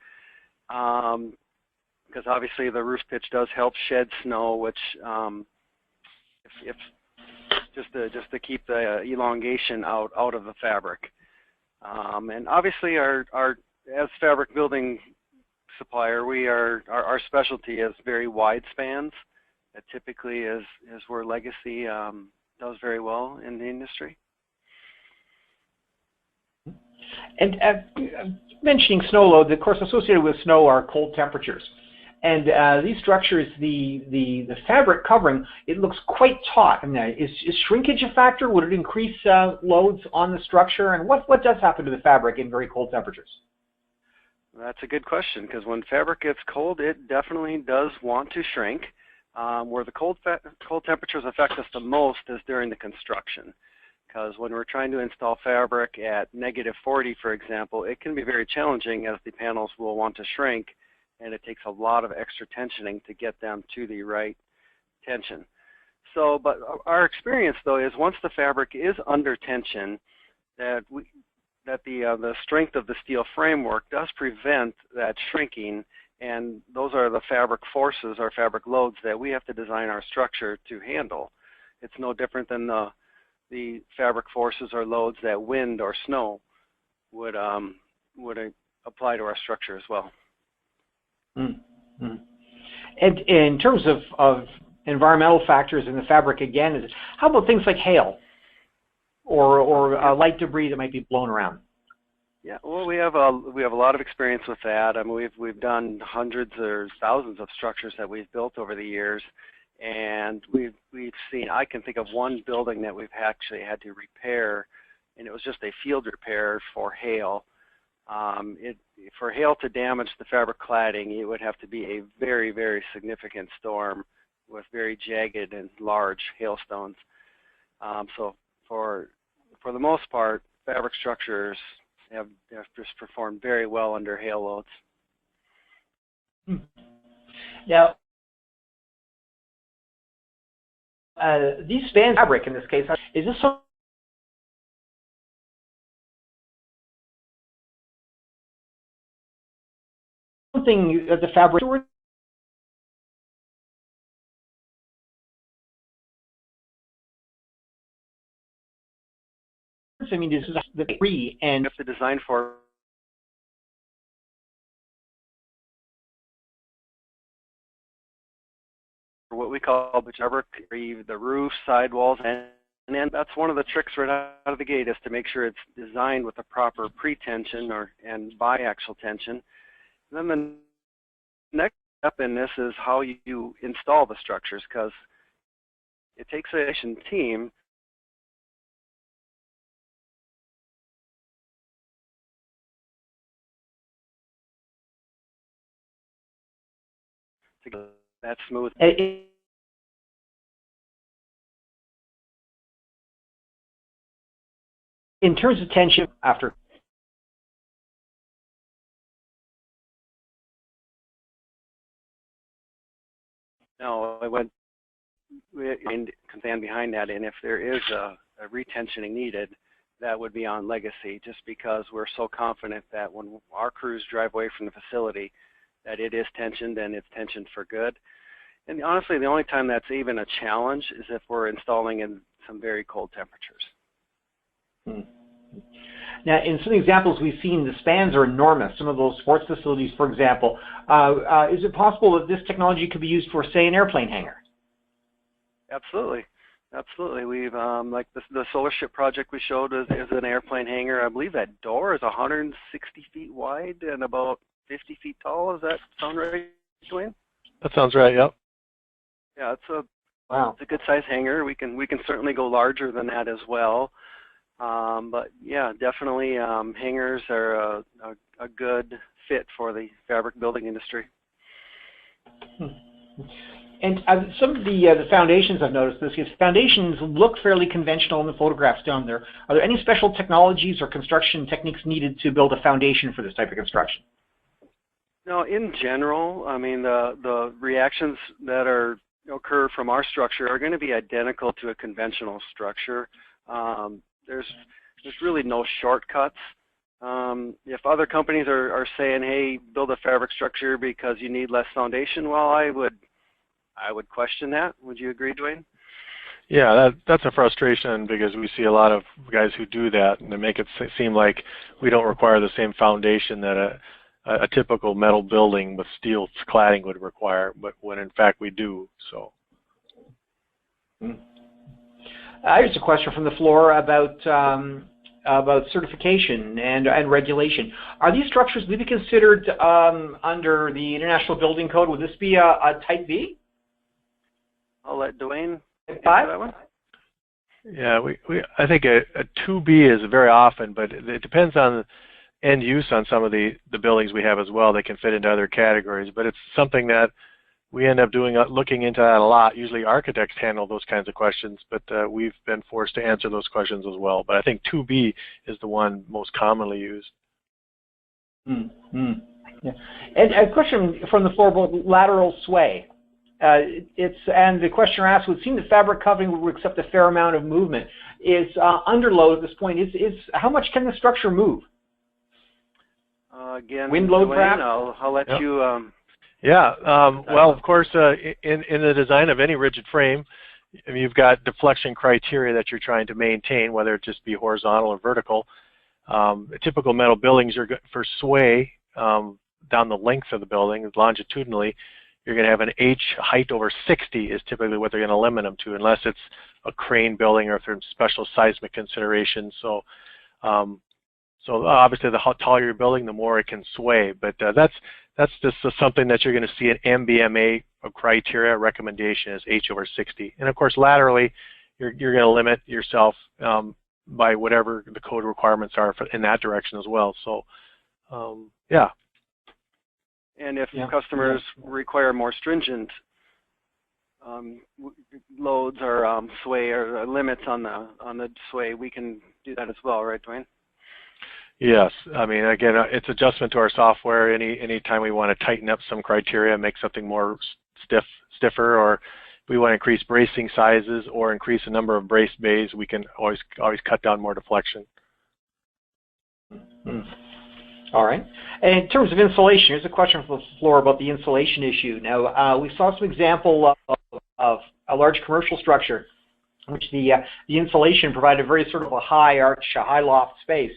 Because obviously the roof pitch does help shed snow, which if just to keep the elongation out of the fabric. And obviously, as fabric building supplier, our specialty is very wide spans. That typically is where Legacy does very well in the industry. And mentioning snow load, of course, associated with snow are cold temperatures. And these structures, the fabric covering, it looks quite taut. I mean, is shrinkage a factor? Would it increase loads on the structure? And what does happen to the fabric in very cold temperatures? That's a good question, because when fabric gets cold, it definitely does want to shrink. Where the cold temperatures affect us the most is during the construction. Because when we're trying to install fabric at -40, for example, it can be very challenging as the panels will want to shrink, and it takes a lot of extra tensioning to get them to the right tension. So, but our experience though is once the fabric is under tension, that the strength of the steel framework does prevent that shrinking, and those are the fabric forces or fabric loads that we have to design our structure to handle. It's no different than the fabric forces or loads that wind or snow would apply to our structure as well. Mm-hmm. And in terms of environmental factors in the fabric, again, how about things like hail or light debris that might be blown around? Yeah, well, we have a lot of experience with that. I mean, we've done hundreds or thousands of structures that we've built over the years, and we've seen. I can think of one building that we've actually had to repair, and it was just a field repair for hail. For hail to damage the fabric cladding, it would have to be a very, very significant storm with very jagged and large hailstones. So for the most part, fabric structures have just performed very well under hail loads. Now, these spans fabric in this case, is this something that the fabric I mean, this is the Cree and if the design for what we call the fabric, the roof, sidewalls, and then that's one of the tricks right out of the gate is to make sure it's designed with the proper pre-tension and biaxial tension. And then the next step in this is how you install the structures, because it takes a team to get that smooth. In terms of tension after. No, we can stand behind that, and if there is a retensioning needed, that would be on Legacy, just because we're so confident that when our crews drive away from the facility, that it is tensioned and it's tensioned for good. And honestly, the only time that's even a challenge is if we're installing in some very cold temperatures. Now, in some examples we've seen, the spans are enormous. Some of those sports facilities, for example. Is it possible that this technology could be used for, say, an airplane hangar? Absolutely. Absolutely. We've, like the solar ship project we showed is an airplane hangar. I believe that door is 160 feet wide and about 50 feet tall. Does that sound right, Dwayne? That sounds right, yep. Yeah, it's a Wow. It's a good size hangar. We can certainly go larger than that as well. But yeah, definitely hangers are a good fit for the fabric building industry. And some of the foundations, I've noticed this, is foundations look fairly conventional in the photographs down there. Are there any special technologies or construction techniques needed to build a foundation for this type of construction? No, in general, I mean, the reactions that occur from our structure are going to be identical to a conventional structure. There's really no shortcuts. If other companies are saying, hey, build a fabric structure because you need less foundation, well, I would question that. Would you agree, Dwayne? Yeah, that's a frustration because we see a lot of guys who do that, and they make it seem like we don't require the same foundation that a typical metal building with steel cladding would require, but when in fact we do. So. Here's a question from the floor about certification and regulation. Are these structures to be considered under the International Building Code? Would this be a Type B? I'll let Dwayne answer 5? that one. Yeah, I think a 2B is very often, but it depends on end use on some of the buildings we have as well. They can fit into other categories, but it's something that we end up looking into that a lot. Usually architects handle those kinds of questions, but we've been forced to answer those questions as well. But I think 2B is the one most commonly used. Yeah. And a question from the floor about lateral sway. And the questioner asks, would seem the fabric covering would accept a fair amount of movement. Is under load at this point, how much can the structure move? Again, wind load, Dwayne, perhaps? I'll let you... Yeah, well, of course, in the design of any rigid frame, I mean, you've got deflection criteria that you're trying to maintain, whether it just be horizontal or vertical. Typical metal buildings are good for sway down the length of the building, longitudinally. You're going to have an H height over 60 is typically what they're going to limit them to, unless it's a crane building or if there's special seismic considerations. So, obviously, the taller your building, the more it can sway. But that's just something that you're going to see an MBMA criteria recommendation is H over 60. And of course, laterally, you're going to limit yourself by whatever the code requirements are in that direction as well. So, yeah. And if customers require more stringent loads or sway or limits on the sway, we can do that as well, right, Dwayne? Yes, I mean, again, it's adjustment to our software. Anytime we want to tighten up some criteria, make something more stiffer, or we want to increase bracing sizes or increase the number of brace bays, we can always cut down more deflection. All right. And in terms of insulation, here's a question from the floor about the insulation issue. Now, we saw some example of a large commercial structure in which the insulation provided very sort of a high arch, a high loft space.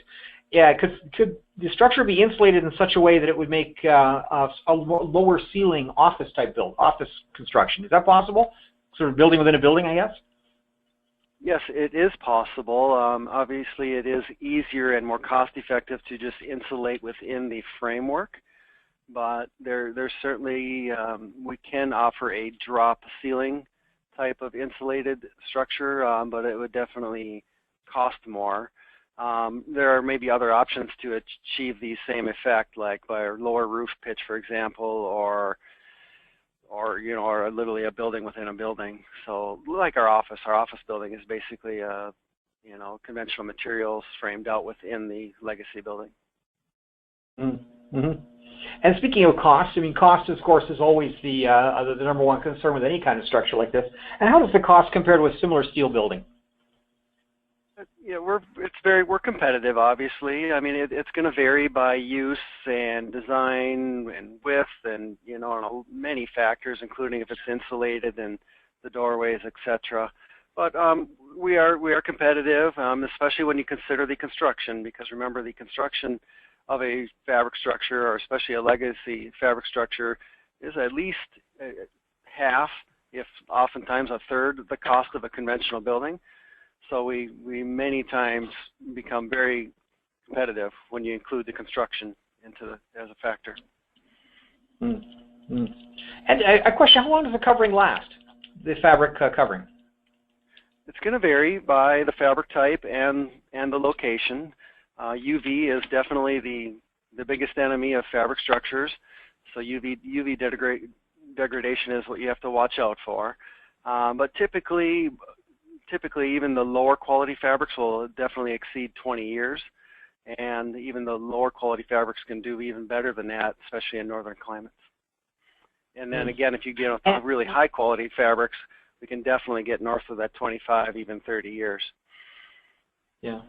Yeah, could the structure be insulated in such a way that it would make a lower ceiling office type office construction? Is that possible? Sort of building within a building, I guess? Yes, it is possible. Obviously, it is easier and more cost-effective to just insulate within the framework, but there's certainly, we can offer a drop ceiling type of insulated structure, but it would definitely cost more. There are maybe other options to achieve the same effect, like by a lower roof pitch, for example, or literally a building within a building. So, like our office building is basically conventional materials framed out within the legacy building. Mm-hmm. And speaking of cost, I mean, cost, of course, is always the number one concern with any kind of structure like this. And how does the cost compare to a similar steel building? Yeah, we're competitive, obviously. I mean, it's going to vary by use and design and width and many factors, including if it's insulated and the doorways, etc. But we are competitive, especially when you consider the construction, because remember, the construction of a fabric structure, or especially a legacy fabric structure, is at least half, if oftentimes a third, the cost of a conventional building. So we many times become very competitive when you include the construction as a factor. And a question, how long does the covering last, the fabric covering? It's going to vary by the fabric type and the location. UV is definitely the biggest enemy of fabric structures. So UV degradation is what you have to watch out for. But typically even the lower quality fabrics will definitely exceed 20 years. And even the lower quality fabrics can do even better than that, especially in northern climates. And then again, if you get really high quality fabrics, we can definitely get north of that 25, even 30 years. Yeah.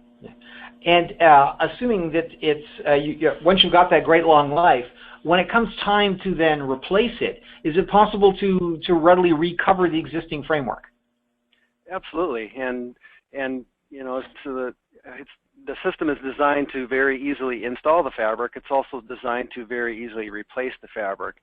And assuming that it's once you've got that great long life, when it comes time to then replace it, is it possible to readily recover the existing framework? Absolutely, and you know, the system is designed to very easily install the fabric. It's also designed to very easily replace the fabric.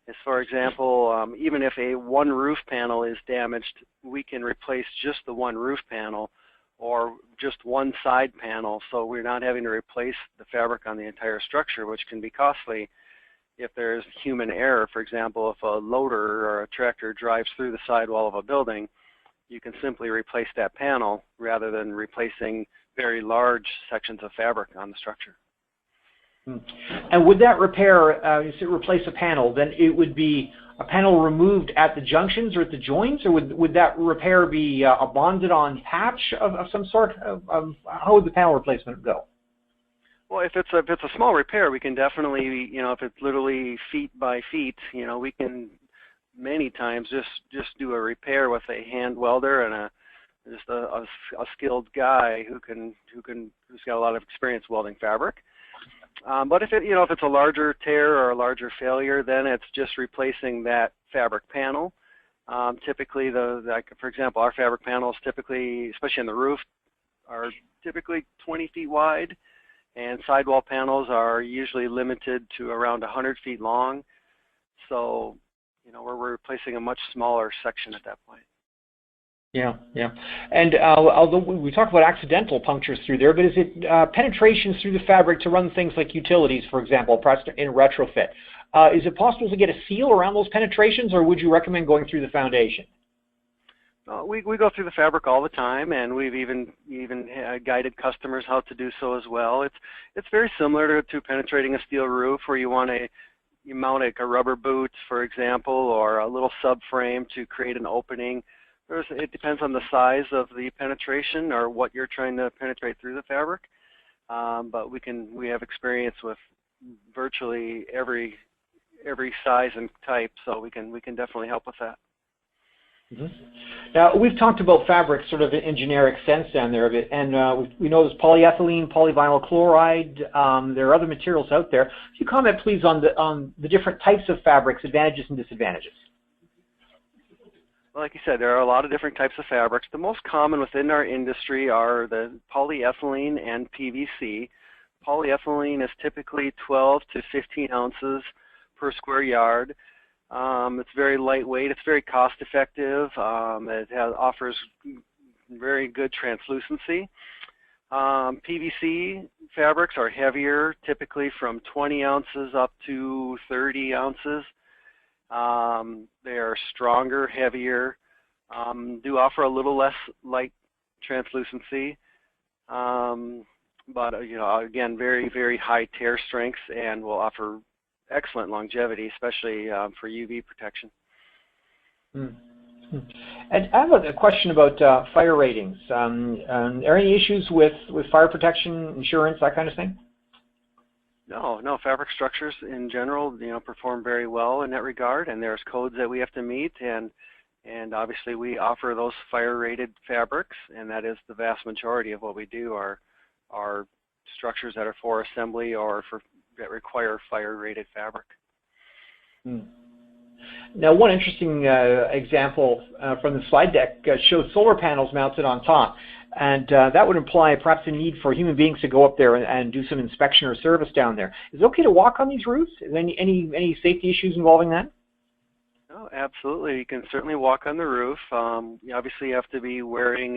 As for example, even if one roof panel is damaged, we can replace just the one roof panel or just one side panel, so we're not having to replace the fabric on the entire structure, which can be costly if there's human error. For example, if a loader or a tractor drives through the sidewall of a building, you can simply replace that panel rather than replacing very large sections of fabric on the structure. And would that repair, replace a panel, then it would be a panel removed at the junctions or at the joints, or would that repair be a bonded on patch of some sort? How would the panel replacement go? Well, if it's a small repair, we can definitely, you know, if it's literally feet by feet, you know, we can many times just do a repair with a hand welder and just a skilled guy who's got a lot of experience welding fabric. But if it's a larger tear or a larger failure, then it's just replacing that fabric panel. Typically, for example, our fabric panels typically, especially on the roof, are typically 20 feet wide, and sidewall panels are usually limited to around 100 feet long. So, you know, we're replacing a much smaller section at that point. Yeah. And although we talk about accidental punctures through there, but is it penetrations through the fabric to run things like utilities, for example, perhaps in retrofit? Is it possible to get a seal around those penetrations, or would you recommend going through the foundation? We go through the fabric all the time, and we've even guided customers how to do so as well. It's very similar to penetrating a steel roof, where you mount a rubber boot, for example, or a little subframe to create an opening. It depends on the size of the penetration or what you're trying to penetrate through the fabric. But we have experience with virtually every size and type, so we can definitely help with that. Mm-hmm. Now, we've talked about fabric sort of in generic sense down there a bit, and we know there's polyethylene, polyvinyl chloride. There are other materials out there. Could you comment, please, on the different types of fabrics, advantages and disadvantages? Well, like you said, there are a lot of different types of fabrics. The most common within our industry are the polyethylene and PVC. Polyethylene is typically 12 to 15 ounces per square yard. It's very lightweight. It's very cost-effective. It offers very good translucency. PVC fabrics are heavier, typically from 20 ounces up to 30 ounces. They are stronger, heavier, do offer a little less light translucency, but again, very, very high tear strengths, and will offer excellent longevity, especially for UV protection. And I have a question about fire ratings. Are there any issues with fire protection, insurance, that kind of thing? No, fabric structures in general, perform very well in that regard, and there's codes that we have to meet, and obviously we offer those fire-rated fabrics, and that is the vast majority of what we do are structures that are for assembly or that require fire-rated fabric. Now, one interesting example from the slide deck shows solar panels mounted on top. And that would imply perhaps a need for human beings to go up there and do some inspection or service down there. Is it okay to walk on these roofs? Is there any safety issues involving that? No, absolutely. You can certainly walk on the roof. You obviously have to be wearing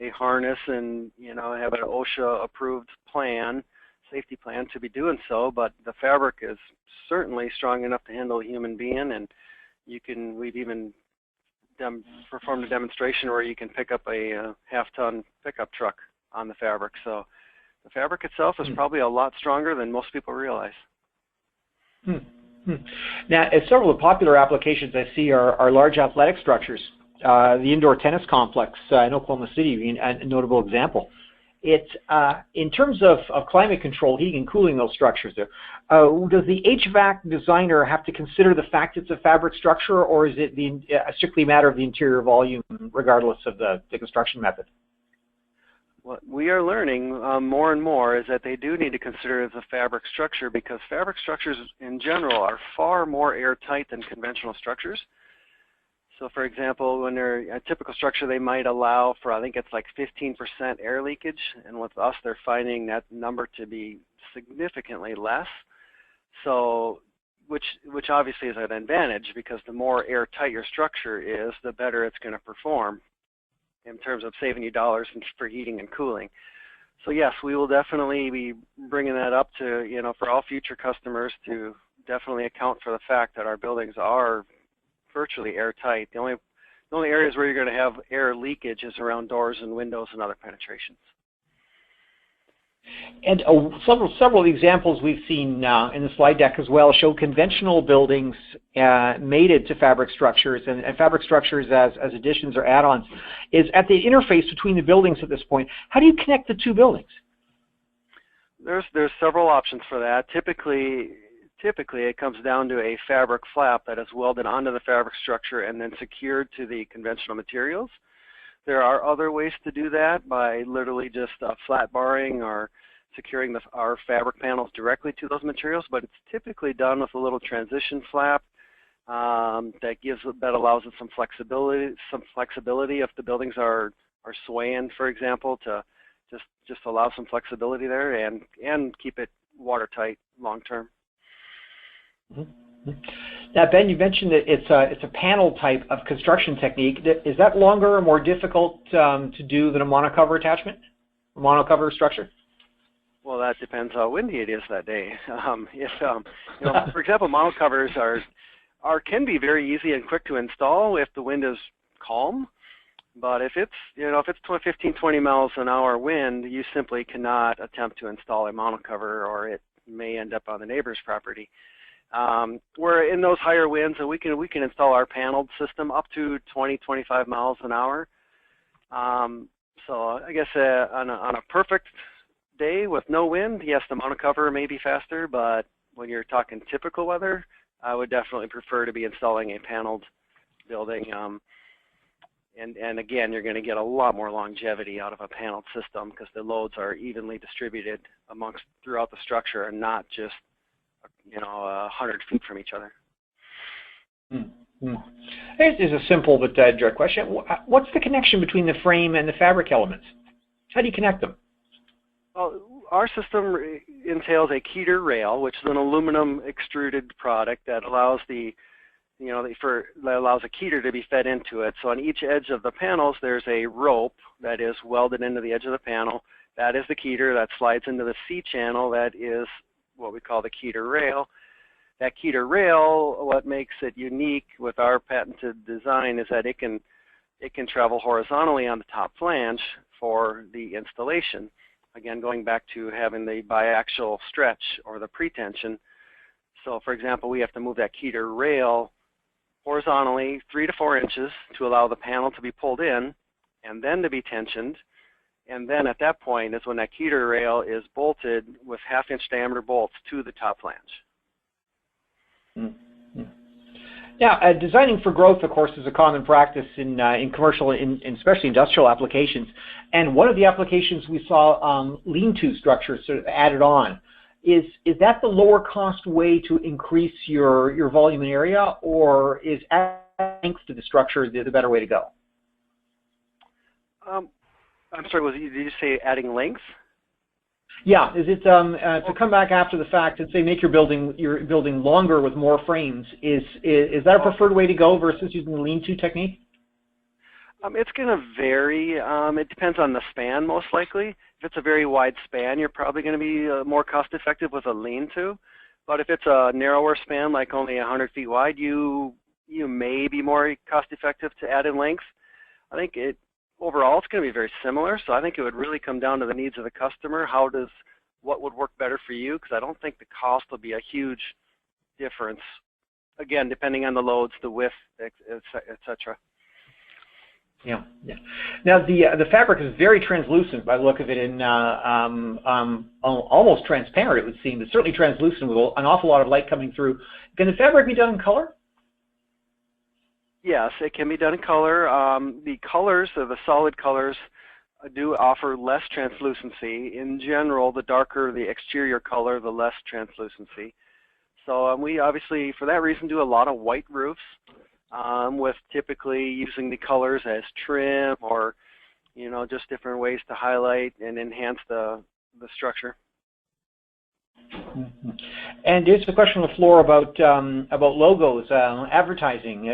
a harness and have an OSHA-approved safety plan to be doing so. But the fabric is certainly strong enough to handle a human being, and we've even performed a demonstration where you can pick up a half-ton pickup truck on the fabric. So the fabric itself is probably a lot stronger than most people realize. Now, several of the popular applications I see are large athletic structures. The indoor tennis complex in Oklahoma City being a notable example. It's in terms of climate control, heating and cooling those structures. Does the HVAC designer have to consider the fact it's a fabric structure, or is it strictly a matter of the interior volume, regardless of the construction method? What we are learning more and more is that they do need to consider it as a fabric structure, because fabric structures in general are far more airtight than conventional structures. So for example, when they're a typical structure, they might allow for, I think it's like 15% air leakage, and with us they're finding that number to be significantly less. So which obviously is an advantage, because the more airtight your structure is, the better it's going to perform in terms of saving you dollars for heating and cooling. So yes, we will definitely be bringing that up to, for all future customers, to definitely account for the fact that our buildings are virtually airtight. The only areas where you're going to have air leakage is around doors and windows and other penetrations. And several examples we've seen in the slide deck as well show conventional buildings mated to fabric structures, and fabric structures as additions or add-ons. Is at the interface between the buildings at this point, how do you connect the two buildings? There's several options for that. Typically it comes down to a fabric flap that is welded onto the fabric structure and then secured to the conventional materials. There are other ways to do that by literally just flat barring or securing our fabric panels directly to those materials, but it's typically done with a little transition flap that allows it some flexibility if the buildings are swaying, for example, to just allow some flexibility there and keep it watertight long term. Now, Ben, you mentioned that it's a panel type of construction technique. Is that longer or more difficult to do than a monocover attachment, a monocover structure? Well, that depends how windy it is that day. For example, monocovers can be very easy and quick to install if the wind is calm. But if it's 15, 20 miles an hour wind, you simply cannot attempt to install a monocover, or it may end up on the neighbor's property. Where in those higher winds, we can install our paneled system up to 20, 25 miles an hour. So I guess on a perfect day with no wind, yes, the monocover may be faster, but when you're talking typical weather, I would definitely prefer to be installing a paneled building. And again, you're going to get a lot more longevity out of a paneled system, because the loads are evenly distributed throughout the structure and not just 100 feet from each other. Here's a simple but direct question. What's the connection between the frame and the fabric elements? How do you connect them? Well, our system entails a Keter rail, which is an aluminum extruded product that allows that allows a Keter to be fed into it. So on each edge of the panels, there's a rope that is welded into the edge of the panel. That is the Keter that slides into the C channel. That is what we call the Keter rail. That Keter rail, what makes it unique with our patented design is that it can travel horizontally on the top flange for the installation. Again, going back to having the biaxial stretch or the pretension. So for example, we have to move that Keter rail horizontally 3 to 4 inches to allow the panel to be pulled in and then to be tensioned. And then at that point is when that Keter rail is bolted with 1/2 inch diameter bolts to the top flange. Now, designing for growth, of course, is a common practice in commercial, especially industrial applications. And one of the applications we saw, lean-to structures sort of added on. Is that the lower cost way to increase your volume and area, or is adding length to the structure the better way to go? I'm sorry, did you say adding length? Yeah, is it to come back after the fact and say make your building longer with more frames? Is that a preferred way to go versus using the lean-to technique? It's going to vary. It depends on the span, most likely. If it's a very wide span, you're probably going to be more cost-effective with a lean-to. But if it's a narrower span, like only 100 feet wide, you you may be more cost effective to add in length. I think overall it's going to be very similar, so I think it would really come down to the needs of the customer. What would work better for you? Because I don't think the cost will be a huge difference. Again, depending on the loads, the width, etc. Yeah, yeah. Now the fabric is very translucent by the look of it, and almost transparent it would seem, but certainly translucent with an awful lot of light coming through. Can the fabric be done in color? Yes, it can be done in color. The colors, the solid colors, do offer less translucency. In general, the darker the exterior color, the less translucency. So we obviously, for that reason, do a lot of white roofs, with typically using the colors as trim or, just different ways to highlight and enhance the structure. Mm-hmm. And there's a question on the floor about logos, advertising.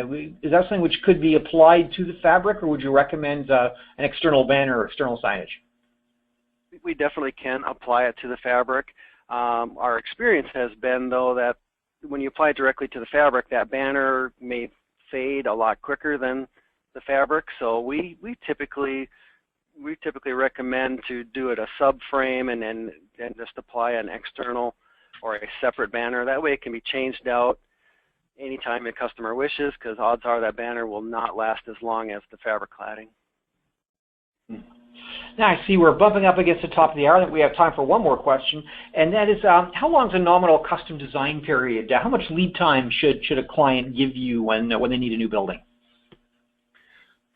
Is that something which could be applied to the fabric, or would you recommend an external banner or external signage? We definitely can apply it to the fabric. Our experience has been, though, that when you apply it directly to the fabric, that banner may fade a lot quicker than the fabric. So we typically recommend to do it a subframe and just apply an external or a separate banner. That way it can be changed out anytime the customer wishes, because odds are that banner will not last as long as the fabric cladding. Now I see we're bumping up against the top of the hour. I think we have time for one more question, and that is, how long is a nominal custom design period? How much lead time should a client give you when they need a new building?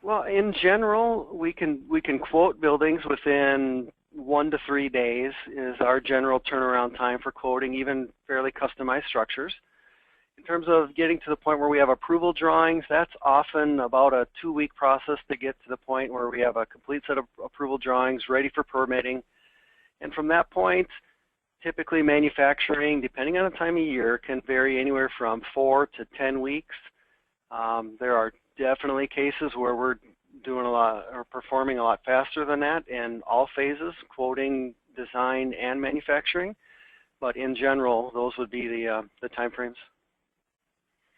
Well, in general, we can quote buildings within 1 to 3 days is our general turnaround time for quoting even fairly customized structures. In terms of getting to the point where we have approval drawings, that's often about a 2-week process to get to the point where we have a complete set of approval drawings ready for permitting. And from that point, typically manufacturing, depending on the time of year, can vary anywhere from 4 to 10 weeks. There are definitely cases where we're doing a lot or performing a lot faster than that in all phases, quoting, design, and manufacturing. But in general, those would be the time frames.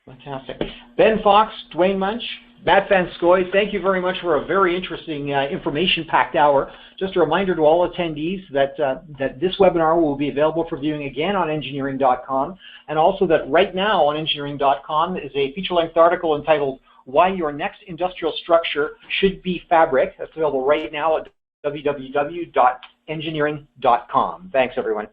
Fantastic. Ben Fox, Dwayne Munch, Matt Van Scoy, thank you very much for a very interesting information-packed hour. Just a reminder to all attendees that this webinar will be available for viewing again on engineering.com, and also that right now on engineering.com is a feature-length article entitled Why Your Next Industrial Structure Should Be Fabric. That's available right now at www.engineering.com. Thanks, everyone.